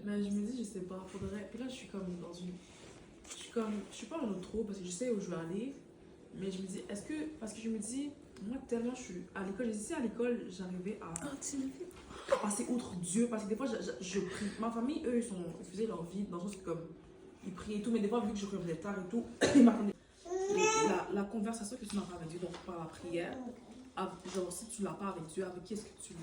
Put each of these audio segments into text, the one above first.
Mais je me dis, je sais pas, faudrait. Puis là, je suis comme dans une. Je suis pas en trop parce que je sais où je vais aller. Mais je me dis, est-ce que. Parce que je me dis, moi, tellement je suis à l'école. Si à l'école, j'arrivais à passer outre Dieu. Parce que des fois, je prie. Ma famille, eux, ils faisaient leur vie dans le sens que comme. Ils priaient et tout. Mais des fois, vu que je revenais tard et tout, ils m'attendaient. La conversation que tu n'as pas avec Dieu, donc par la prière, genre si tu l'as pas avec Dieu, avec qui est-ce que tu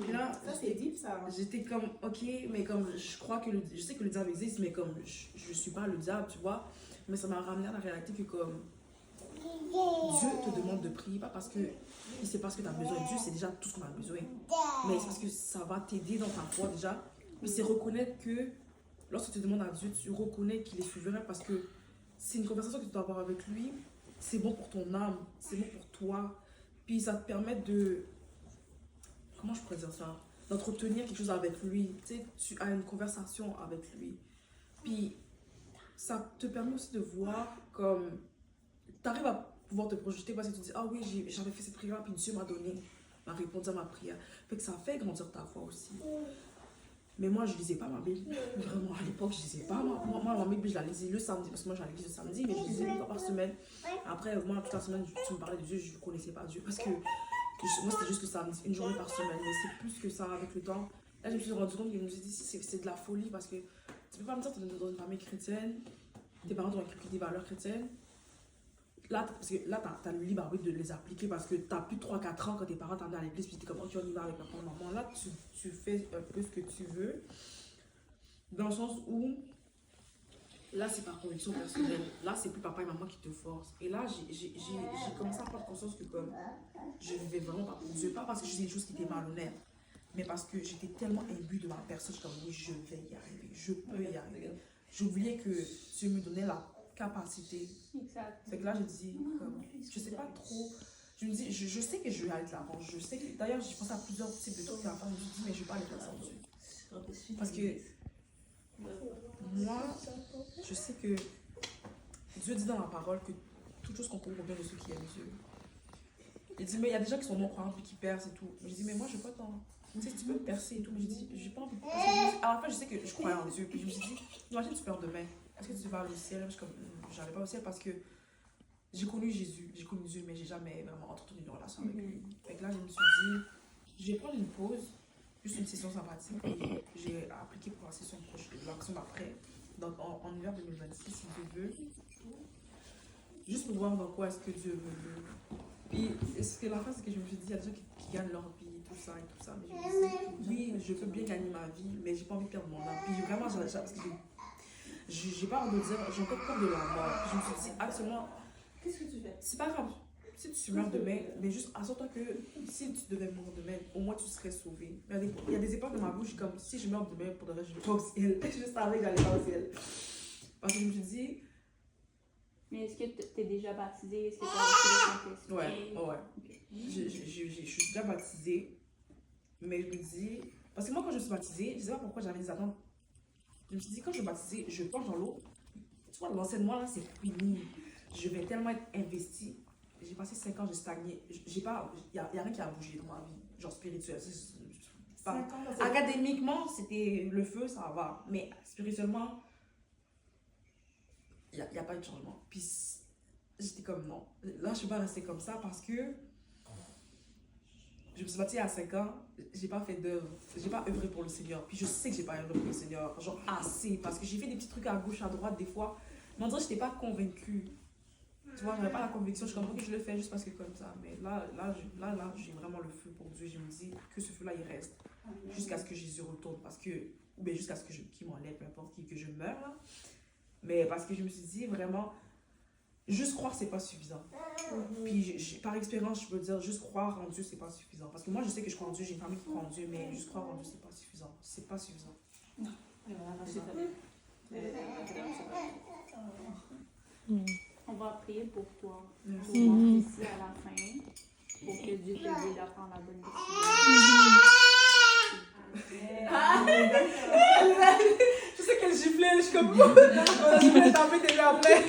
l'as? Là, Ça, c'est deep, ça. j'étais comme, ok, mais comme je crois que je sais que le diable existe, mais comme je suis pas le diable, tu vois. Mais ça m'a ramené à la réalité que comme Dieu te demande de prier, pas parce que c'est parce que tu as besoin de Dieu, c'est déjà tout ce qu'on a besoin. Mais c'est parce que ça va t'aider dans ta foi déjà. Mais c'est reconnaître que lorsque tu demandes à Dieu, tu reconnais qu'il est souverain parce que c'est une conversation que tu dois avoir avec lui. C'est bon pour ton âme, c'est bon pour toi. Puis ça te permet de... Comment je pourrais dire ça? D'entretenir quelque chose avec lui. Tu sais, tu as une conversation avec lui. Puis ça te permet aussi de voir comme... Tu arrives à pouvoir te projeter parce que tu te dis, ah oui, j'avais fait cette prière, puis Dieu m'a répondu à ma prière. Fait que ça fait grandir ta foi aussi. Mais moi, je lisais pas ma Bible. Vraiment, à l'époque, je lisais pas. Moi, ma Bible, je la lisais le samedi, parce que moi, j'allais l'église le samedi, mais je lisais une fois par semaine. Après, moi, toute la semaine, tu me parlais de Dieu, je ne connaissais pas Dieu. Parce que moi, c'était juste le samedi, une journée par semaine. Mais c'est plus que ça avec le temps. Là, je me suis rendu compte que je me suis dit, c'est de la folie, parce que tu peux pas me dire que tu es dans une famille chrétienne, tes parents t'ont inculqué des valeurs chrétiennes. Là, parce que là, tu as le libre arbitre de les appliquer parce que tu as plus de 3-4 ans quand tes parents t'emmenent à l'église, puis tu es comme, tu y vas avec papa et maman. Là, tu fais un peu ce que tu veux, dans le sens où, là, c'est par conviction personnelle. Là, c'est plus papa et maman qui te forcent. Et là, j'ai commencé à prendre conscience que comme, je ne vivais vraiment pas pour Dieu, pas parce que je faisais des choses qui étaient malhonnêtes, mais parce que j'étais tellement imbue de ma personne, je suis comme, oui, je vais y arriver, je peux y arriver. J'oubliais que Dieu me donnait la capacité. Exact. Fait que là, je dis, comme, je sais pas trop. Je me dis, je sais que je vais aller de l'avant. Je sais que, d'ailleurs, j'ai pensé à plusieurs types de trucs à faire. Je me dis, mais je vais pas aller faire sans Dieu. Parce que moi, je sais que Dieu dit dans la parole que toute chose concourt au bien de ceux qui aiment Dieu. Il dit, mais il y a des gens qui sont non-croyants puis qui percent et tout. Je dis, mais moi, je veux pas tant. Tu sais, tu peux me percer et tout. Mais je dis, j'ai pas envie de percer. À la fin, je sais que je croyais en Dieu. Puis je me suis dit, imagine, tu meurs demain. Est-ce que tu vas au ciel? Je suis comme, j'allais pas au ciel parce que j'ai connu Jésus, j'ai connu Dieu, mais j'ai jamais vraiment entretenu une relation avec lui. Fait que là, je me suis dit, je vais prendre une pause, juste une session sympathique. Et j'ai appliqué pour la session prochaine, l'action d'après, en hiver 2026, si Dieu veut. Juste pour voir dans quoi est-ce que Dieu veut. Puis, ce que la fin, c'est que je me suis dit, il y a des gens qui gagnent leur vie, tout ça et tout ça. Mais je me suis dit, oui, je peux bien gagner ma vie, mais j'ai pas envie de perdre mon âme. Puis vraiment, parce que j'ai pas envie de dire, j'ai encore peur de la mort. Je me suis dit, actuellement, Qu'est-ce que tu fais? c'est pas grave. Si tu meurs demain, mais juste assure-toi que si tu devais mourir demain, au moins tu serais sauvé. Il y a des époques de ma vie où je suis comme, si je meurs demain, pour de vrai, je vais pas au ciel. Je savais que j'allais pas au ciel. Parce que je me suis dit, Mais est-ce que tu es déjà baptisé? Est-ce que tu as reçu le Saint-Esprit? ouais. Okay. Je suis déjà baptisée, mais je me dis, parce que moi quand je suis baptisée, je sais pas pourquoi j'avais des attentes. Je me suis dit, quand je suis baptisée, je plonge dans l'eau. Tu vois, l'enseignement là, c'est fini. Je vais tellement être investie. J'ai passé 5 ans, j'ai stagné. Il n'y a rien qui a bougé dans ma vie, genre spirituelle. Académiquement, c'était le feu, ça va. Mais spirituellement, il n'y a pas eu de changement. Puis j'étais comme non. Là, je ne suis pas restée comme ça parce que je me suis baptisée à 5 ans, j'ai pas fait d'œuvre, j'ai pas œuvré pour le Seigneur. Puis je sais que j'ai pas œuvré pour le Seigneur, genre assez, parce que j'ai fait des petits trucs à gauche, à droite des fois. Mais en dirait que j'étais pas convaincue. Tu vois, j'avais pas la conviction, je suis comme ok, je le fais juste parce que comme ça. Mais là, j'ai vraiment le feu pour Dieu. Je me dis que ce feu-là, il reste jusqu'à ce que Jésus retourne, parce que, ou bien jusqu'à ce que qu'il m'enlève, peu importe que je meure. Là. Mais parce que je me suis dit vraiment, juste croire, c'est pas suffisant. Puis par expérience, je peux dire, juste croire en Dieu, c'est pas suffisant. Parce que moi, je sais que je crois en Dieu, j'ai une famille qui croit en Dieu, mais juste croire en Dieu, c'est pas suffisant. C'est pas suffisant. On va prier pour toi. Merci. Pour ici à la fin. Pour que Dieu te guide à prendre la bonne décision. Je sais qu'elle giflait, je suis comme, je vais taper déjà après.